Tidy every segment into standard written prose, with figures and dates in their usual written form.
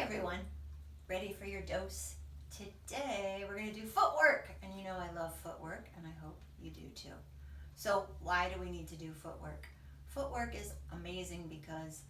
everyone, ready for your dose? Today we're going to do footwork, and you know I love footwork, and I hope you do too. So, why do we need to do footwork? Footwork is amazing because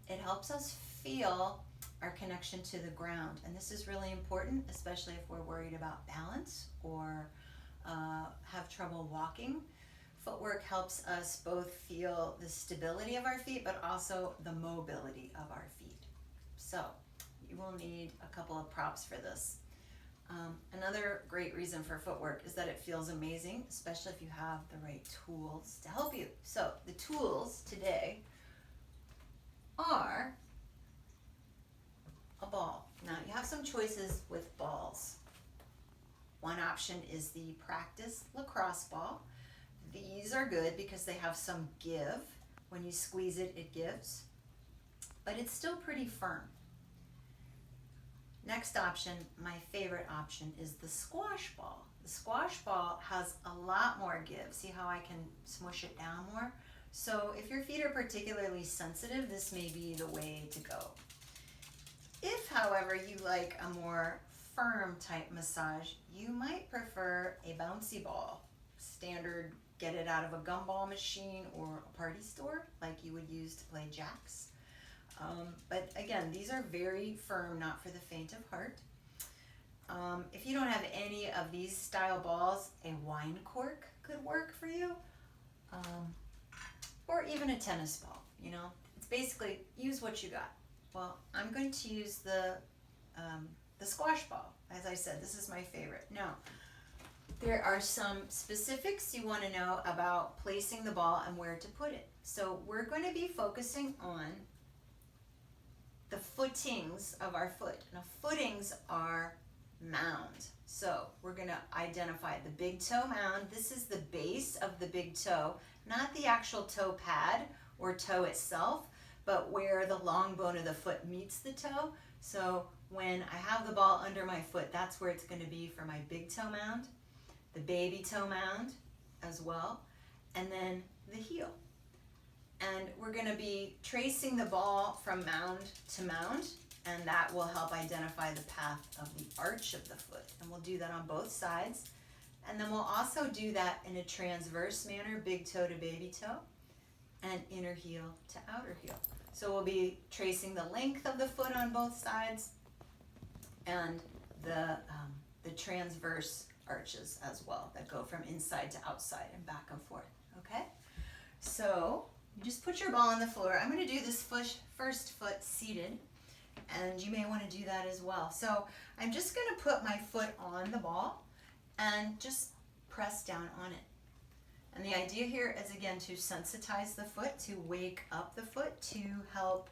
it helps us feel our connection to the ground, and this is really important, especially if we're worried about balance or have trouble walking. Footwork helps us both feel the stability of our feet, but also the mobility of our feet. So, you will need a couple of props for this. Another great reason for footwork is that it feels amazing, especially if you have the right tools to help you. So the tools today are a ball. Now you have some choices with balls. One option is the practice lacrosse ball. These are good because they have some give. When you squeeze it, it gives, but it's still pretty firm. Next option, my favorite option, is the squash ball. The squash ball has a lot more give. See how I can smush it down more? So if your feet are particularly sensitive, this may be the way to go. If, however, you like a more firm type massage, you might prefer a bouncy ball. Standard, get it out of a gumball machine or a party store like you would use to play jacks. But again, these are very firm, not for the faint of heart. If you don't have any of these style balls, a wine cork could work for you, or even a tennis ball. You know, it's basically use what you got. Well, I'm going to use the squash ball. As I said, this is my favorite. Now, there are some specifics you want to know about placing the ball and where to put it. So we're going to be focusing on the footings of our foot. Now, footings are mounds. So we're going to identify the big toe mound. This is the base of the big toe, not the actual toe pad or toe itself, but where the long bone of the foot meets the toe. So when I have the ball under my foot, that's where it's going to be for my big toe mound, the baby toe mound as well, and then the heel. And we're going to be tracing the ball from mound to mound, and that will help identify the path of the arch of the foot. And we'll do that on both sides. And then we'll also do that in a transverse manner, big toe to baby toe, and inner heel to outer heel. So we'll be tracing the length of the foot on both sides and the transverse arches as well that go from inside to outside and back and forth, okay? So you just put your ball on the floor. I'm going to do this first foot seated, and you may want to do that as well. So I'm just going to put my foot on the ball and just press down on it. And the idea here is, again, to sensitize the foot, to wake up the foot, to help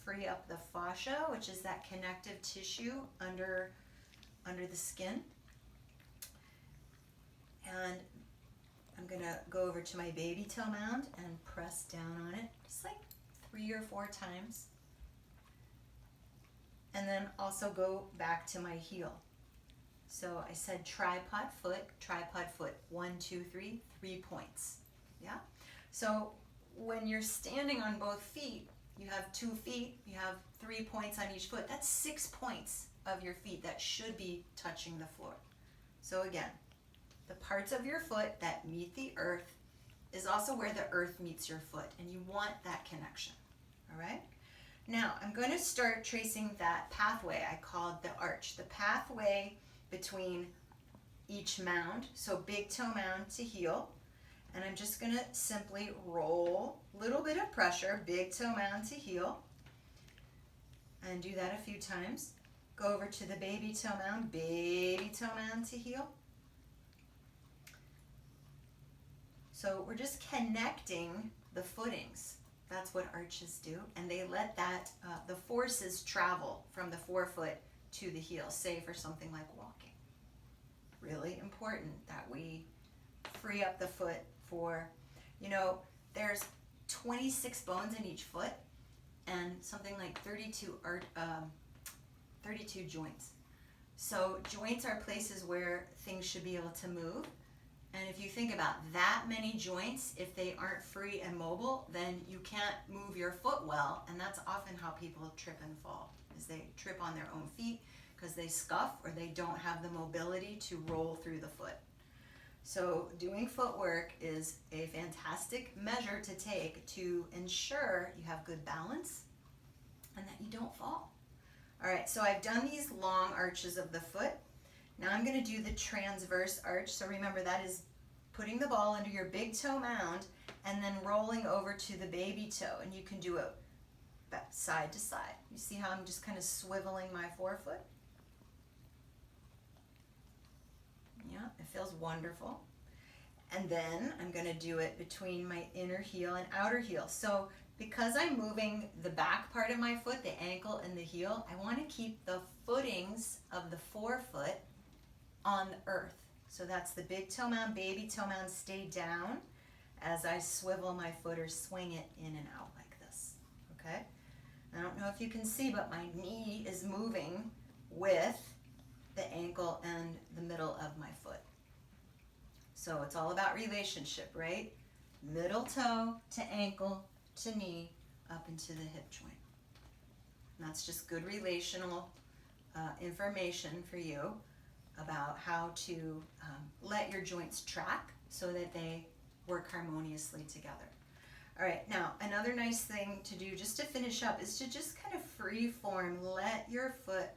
free up the fascia, which is that connective tissue under the skin. And I'm going to go over to my baby toe mound and press down on it just like 3 or 4 times. And then also go back to my heel. So I said tripod foot, 1, 2, 3, 3 points. Yeah? So when you're standing on both feet, you have 2 feet, you have 3 points on each foot. That's 6 points of your feet that should be touching the floor. So again, the parts of your foot that meet the earth is also where the earth meets your foot, and you want that connection, all right? Now, I'm going to start tracing that pathway I called the arch, the pathway between each mound, so big toe mound to heel, and I'm just going to simply roll a little bit of pressure, big toe mound to heel, and do that a few times. Go over to the baby toe mound to heel. So we're just connecting the footings. That's what arches do. And they let that, the forces travel from the forefoot to the heel, say for something like walking. Really important that we free up the foot for, you know, there's 26 bones in each foot and something like 32 joints. So joints are places where things should be able to move. And if you think about that many joints, if they aren't free and mobile, then you can't move your foot well. And that's often how people trip and fall, is they trip on their own feet because they scuff or they don't have the mobility to roll through the foot. So doing footwork is a fantastic measure to take to ensure you have good balance and that you don't fall. All right, so I've done these long arches of the foot. Now I'm going to do the transverse arch. So remember, that is putting the ball under your big toe mound and then rolling over to the baby toe. And you can do it side to side. You see how I'm just kind of swiveling my forefoot? Yeah, it feels wonderful. And then I'm going to do it between my inner heel and outer heel. So because I'm moving the back part of my foot, the ankle and the heel, I want to keep the footings of the forefoot on the earth. So that's the big toe mound, baby toe mound, stay down as I swivel my foot or swing it in and out like this, okay? I don't know if you can see, but my knee is moving with the ankle and the middle of my foot. So it's all about relationship, right? Middle toe to ankle to knee up into the hip joint. And that's just good relational information for you about how to let your joints track so that they work harmoniously together. All right, now another nice thing to do just to finish up is to just kind of free form, let your foot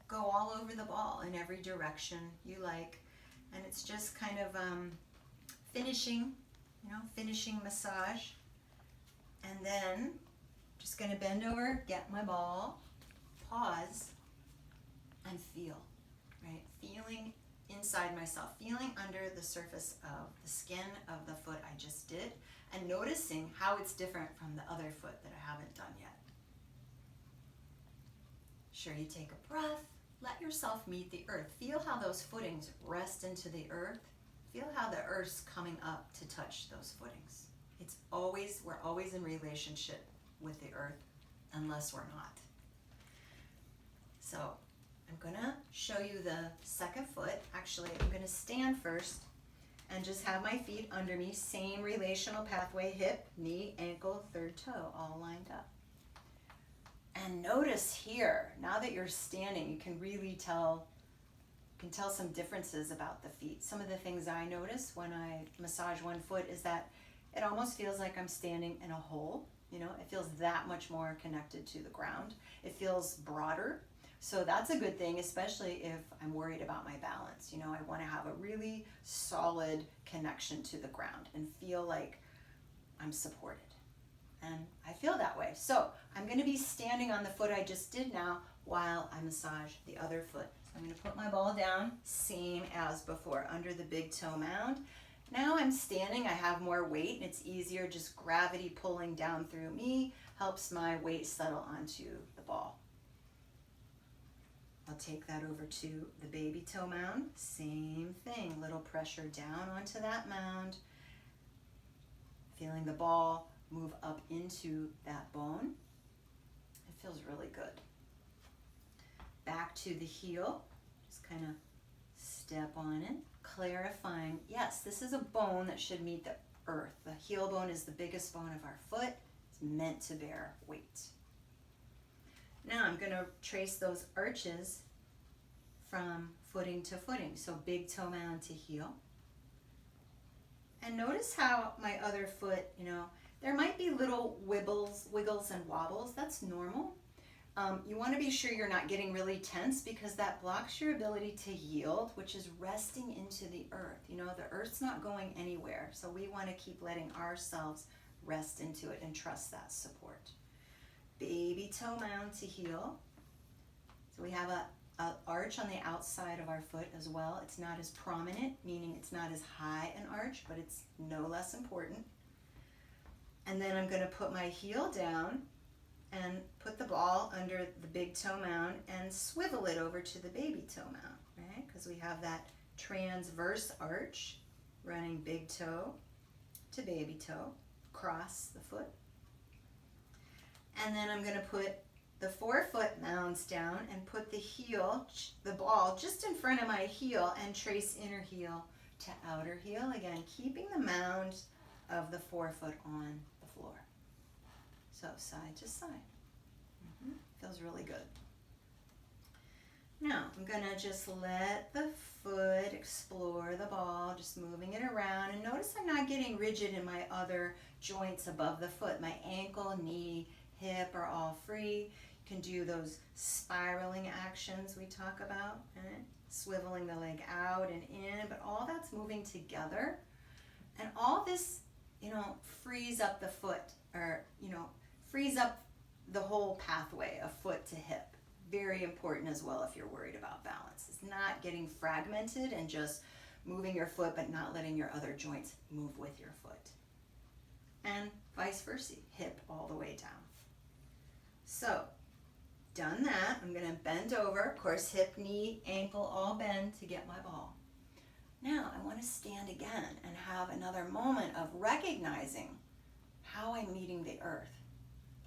go all over the ball in every direction you like. And it's just kind of finishing massage. And then just going to bend over, get my ball, pause, and feel, right? Feeling inside myself, feeling under the surface of the skin of the foot I just did, and noticing how it's different from the other foot that I haven't done yet. Sure, you take a breath. Let yourself meet the earth. Feel how those footings rest into the earth. Feel how the earth's coming up to touch those footings. We're always in relationship with the earth unless we're not. So I'm gonna show you the second foot. Actually, I'm gonna stand first and just have my feet under me. Same relational pathway, hip, knee, ankle, third toe, all lined up. And notice here, now that you're standing, you can really tell some differences about the feet. Some of the things I notice when I massage one foot is that it almost feels like I'm standing in a hole. You know, it feels that much more connected to the ground. It feels broader. So that's a good thing, especially if I'm worried about my balance. You know, I want to have a really solid connection to the ground and feel like I'm supported. And I feel that way. So I'm going to be standing on the foot I just did now while I massage the other foot. So I'm going to put my ball down, same as before, under the big toe mound. Now I'm standing, I have more weight, and it's easier, just gravity pulling down through me helps my weight settle onto the ball. I'll take that over to the baby toe mound. Same thing, little pressure down onto that mound. Feeling the ball move up into that bone. It feels really good. Back to the heel, just kind of step on it, clarifying, yes, this is a bone that should meet the earth. The heel bone is the biggest bone of our foot. It's meant to bear weight. Now I'm going to trace those arches from footing to footing. So big toe mound to heel. And notice how my other foot, you know, there might be little wiggles and wobbles. That's normal. You want to be sure you're not getting really tense because that blocks your ability to yield, which is resting into the earth. You know, the earth's not going anywhere. So we want to keep letting ourselves rest into it and trust that support. Baby toe mound to heel. So we have a arch on the outside of our foot as well. It's not as prominent, meaning it's not as high an arch, but it's no less important. And then I'm going to put my heel down and put the ball under the big toe mound and swivel it over to the baby toe mound, right? Because we have that transverse arch running big toe to baby toe, across the foot. And then I'm going to put the forefoot mounds down and put the heel, the ball, just in front of my heel and trace inner heel to outer heel. Again, keeping the mound of the forefoot on the floor. So side to side. Feels really good. Now, I'm going to just let the foot explore the ball, just moving it around. And notice I'm not getting rigid in my other joints above the foot. My ankle, knee, hip are all free. You can do those spiraling actions we talk about, right? Swiveling the leg out and in, but all that's moving together. And all this, frees up the foot, or, frees up the whole pathway of foot to hip. Very important as well if you're worried about balance. It's not getting fragmented and just moving your foot but not letting your other joints move with your foot. And vice versa, hip all the way down. So, done that, I'm going to bend over. Of course, hip, knee, ankle all bend to get my ball. Now, I want to stand again and have another moment of recognizing how I'm meeting the earth.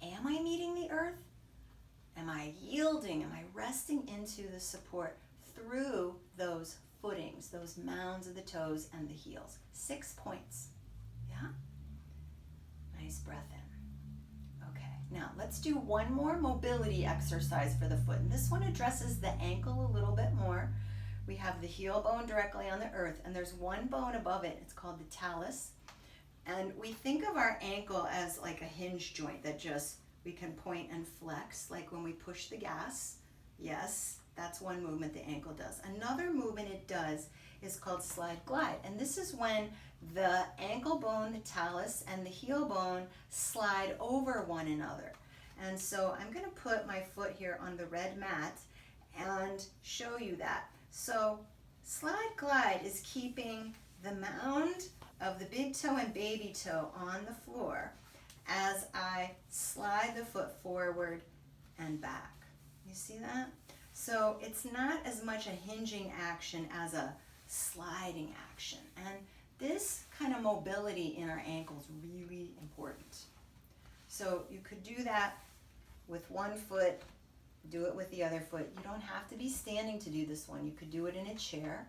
Am I meeting the earth? Am I yielding? Am I resting into the support through those footings, those mounds of the toes and the heels? 6 points. Yeah? Nice breath in. Okay, now let's do one more mobility exercise for the foot. And this one addresses the ankle a little bit more. We have the heel bone directly on the earth, and there's one bone above it. It's called the talus. And we think of our ankle as like a hinge joint that just we can point and flex, like when we push the gas. Yes, that's one movement the ankle does. Another movement it does is called slide glide. And this is when the ankle bone, the talus, and the heel bone slide over one another. And so I'm going to put my foot here on the red mat and show you that. So slide glide is keeping the mound of the big toe and baby toe on the floor as I slide the foot forward and back. You see that? So it's not as much a hinging action as a sliding action. And this kind of mobility in our ankle is really important. So you could do that with one foot, do it with the other foot. You don't have to be standing to do this one. You could do it in a chair.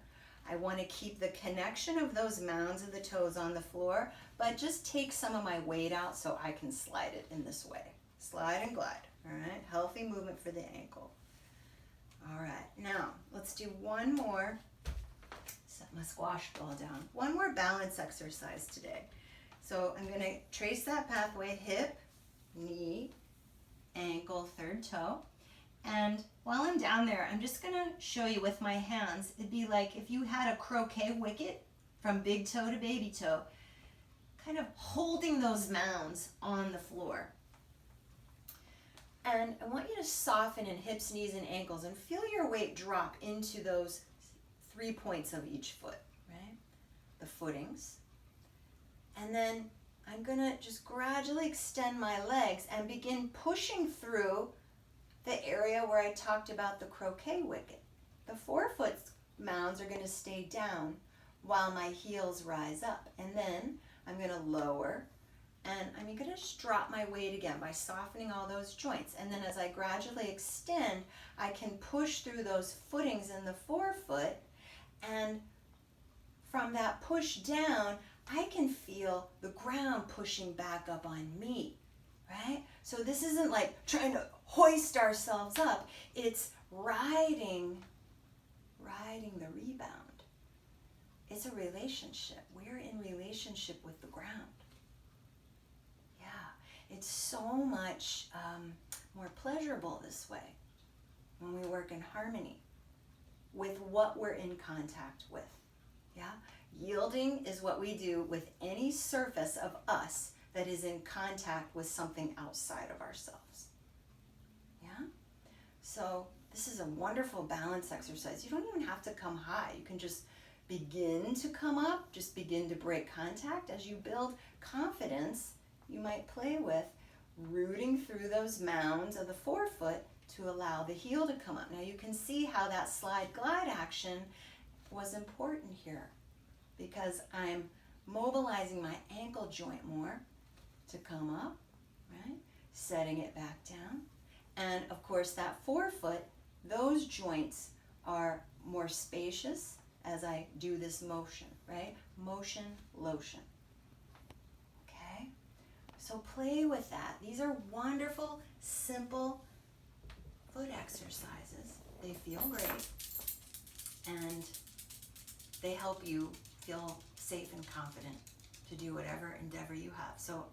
I want to keep the connection of those mounds of the toes on the floor, but just take some of my weight out so I can slide it in this way. Slide and glide, all right? Healthy movement for the ankle. All right, now let's do one more. Set my squash ball down. One more balance exercise today. So I'm going to trace that pathway, hip, knee, ankle, third toe. And while I'm down there, I'm just going to show you with my hands. It'd be like if you had a croquet wicket from big toe to baby toe, kind of holding those mounds on the floor. And I want you to soften in hips, knees, and ankles and feel your weight drop into those 3 points of each foot, right? The footings. And then I'm going to just gradually extend my legs and begin pushing through the area where I talked about the croquet wicket. The forefoot mounds are going to stay down while my heels rise up. And then I'm going to lower, and I'm going to just drop my weight again by softening all those joints. And then as I gradually extend, I can push through those footings in the forefoot, and from that push down, I can feel the ground pushing back up on me, right? So this isn't like trying to hoist ourselves up. It's riding the rebound. It's a relationship. We're in relationship with the ground. Yeah, it's so much more pleasurable this way when we work in harmony with what we're in contact with. Yeah, yielding is what we do with any surface of us that is in contact with something outside of ourselves. Yeah? So this is a wonderful balance exercise. You don't even have to come high. You can just begin to come up, just begin to break contact. As you build confidence, you might play with rooting through those mounds of the forefoot to allow the heel to come up. Now you can see how that slide glide action was important here because I'm mobilizing my ankle joint more to come up, right? Setting it back down. And of course that forefoot, those joints are more spacious as I do this motion. right? Motion, lotion. Okay? So play with that. These are wonderful, simple foot exercises. They feel great, and they help you feel safe and confident to do whatever endeavor you have. So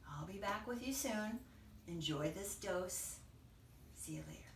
I'll be back with you soon. Enjoy this dose. See you later.